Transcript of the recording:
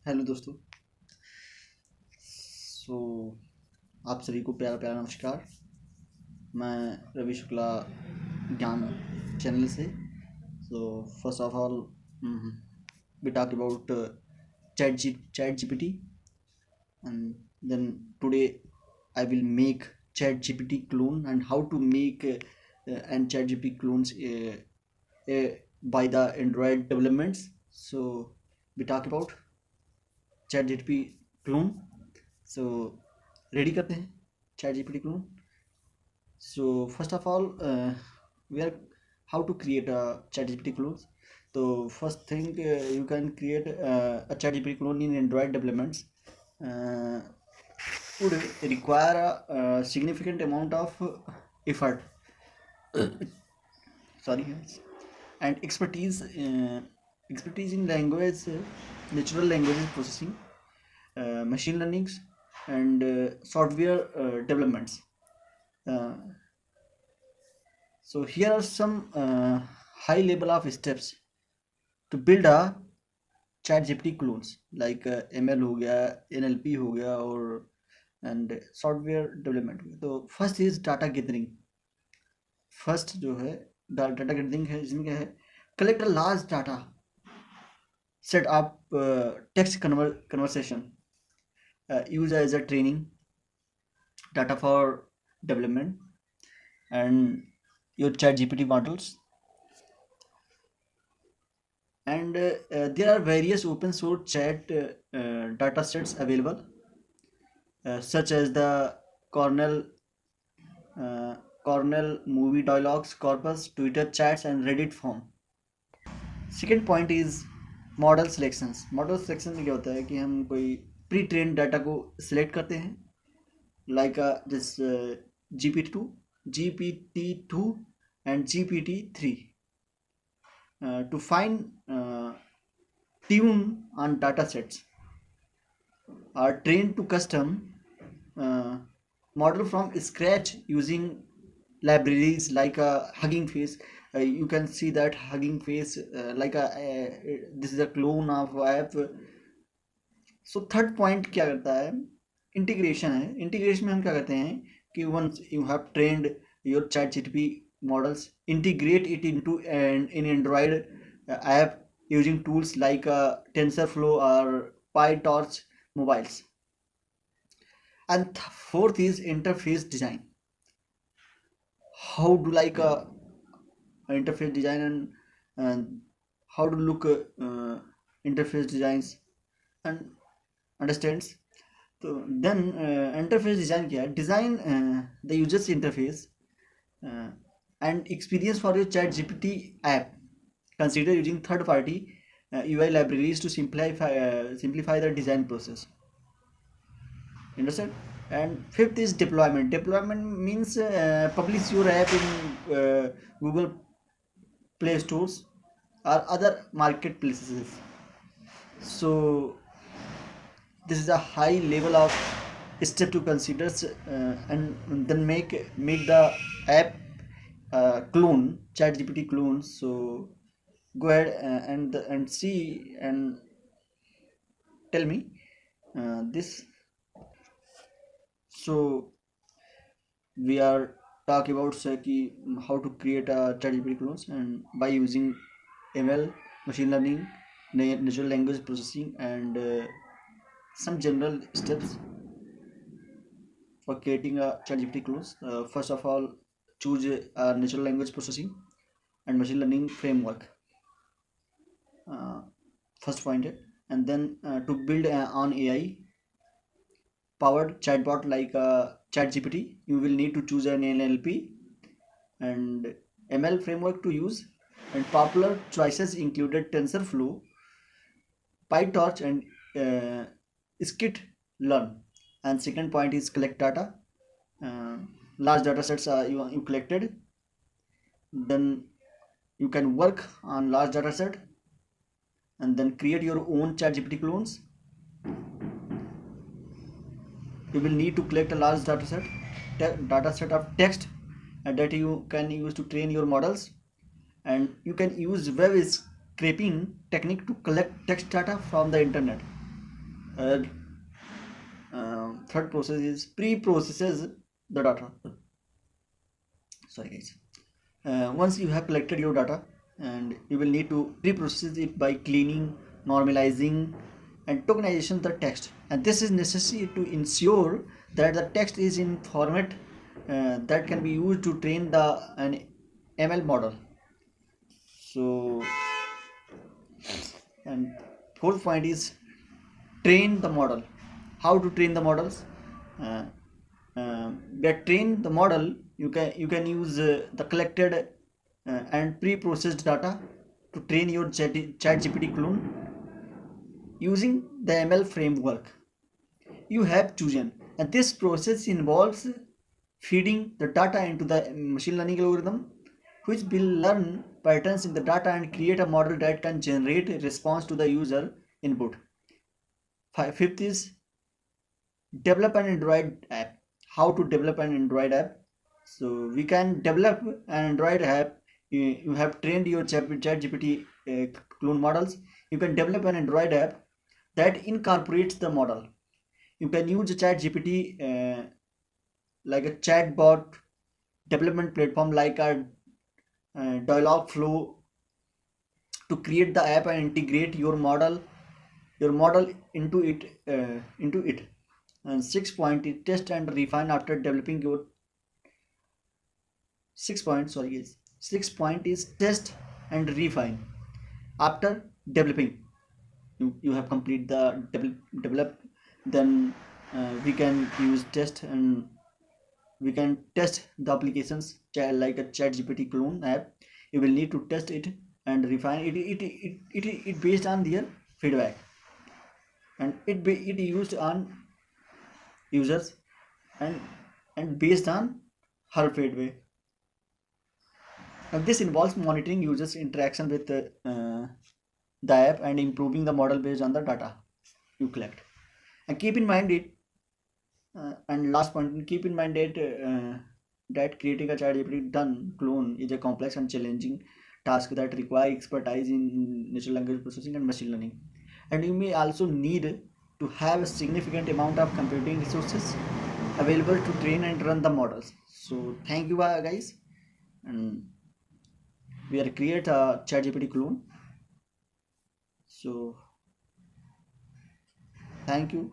Hello दोस्तों। आप सभी को प्यारा प्यारा नमस्कार। मैं रवि शुक्ला ज्ञान चैनल से। First of all we talk about chat GPT, and then today I will make ChatGPT clone and how to make and ChatGPT clones by the Android developments. So we talk about ChatGPT clone. So ready करते हैं ChatGPT clone. So first of all, we are how to create a ChatGPT clone. So first thing, you can create a ChatGPT clone in Android developments. Uh, would require a significant amount of effort. Sorry, guys. And expertise in language, natural language processing, machine learnings, and software developments. Uh, So here are some high level of steps to build a ChatGPT clones like ML हो गया, NLP हो गया और and software development हो गया. तो first is data gathering. First जो है data gathering है, इसमें क्या है, collect a large data, set up text conversation, use as a training data for development and your ChatGPT models. And there are various open source chat data sets available, such as the Cornell Cornell movie dialogues corpus, Twitter chats, and Reddit form. Second point is model selections. Model selection में क्या होता है कि हम कोई pre train data को select करते हैं, like this GPT-2 and GPT-3 to find tune on data sets are trained to custom model from scratch using libraries like a Hugging Face. You can see that Hugging Face this is a clone of app. So third point क्या करता है, integration है. Integration में हम क्या करते हैं कि once you have trained your ChatGPT models, integrate it into in Android app using tools like TensorFlow or PyTorch mobiles. And fourth is interface design. How to like a interface design and how to look interface designs and understands. So then interface design क्या है, design the user's interface and experience for your ChatGPT app. Consider using third-party UI libraries to simplify the design process. Understand? And fifth is deployment. Deployment means publish your app in Google Play Stores or other marketplaces. So this is a high level of step to consider, and then make the app clone, ChatGPT clone. So go ahead and see and tell me this. So we are talking about how to create a ChatGPT clones and by using ML, machine learning, natural language processing, and some general steps for creating a ChatGPT clones. First of all, choose natural language processing and machine learning framework. First point, and then to build on AI powered chatbot like ChatGPT, you will need to choose an NLP and ML framework to use. And popular choices included TensorFlow, PyTorch, and Skit-learn. And second point is collect data. Large data sets you collected. Then you can work on large data set and then create your own ChatGPT clones. You will need to collect a large data set of text that you can use to train your models, and you can use web scraping technique to collect text data from the internet. uh, third process is pre-processes the data. Sorry guys. Once you have collected your data, and you will need to pre-process it by cleaning, normalizing, and tokenization the text, and this is necessary to ensure that the text is in format that can be used to train the an ML model. So, and fourth point is train the model. How to train the models? uh, Get train the model, you can use the collected and pre-processed data to train your ChatGPT clone using the ML framework you have chosen. And this process involves feeding the data into the machine learning algorithm, which will learn patterns in the data and create a model that can generate a response to the user input. Fifth is develop an Android app. How to develop an Android app? So we can develop an Android app. You have trained your ChatGPT clone models. You can develop an Android app that incorporates the model. You can use ChatGPT like a chatbot development platform like a dialog flow to create the app and integrate your model into it. And 6 point is test and refine after developing your 6 point. Sorry guys, 6 point is test and refine after developing. You have complete the develop, then we can use test, and we can test the applications like a chat gpt clone app. You will need to test it and refine it based on their feedback, and it used on users, and based on her feedback. And this involves monitoring users interaction with the app and improving the model based on the data you collect. And keep in mind it and last point, keep in mind that creating a ChatGPT done clone is a complex and challenging task that require expertise in natural language processing and machine learning. And you may also need to have a significant amount of computing resources available to train and run the models. So thank you guys, and we are create a ChatGPT clone. So thank you.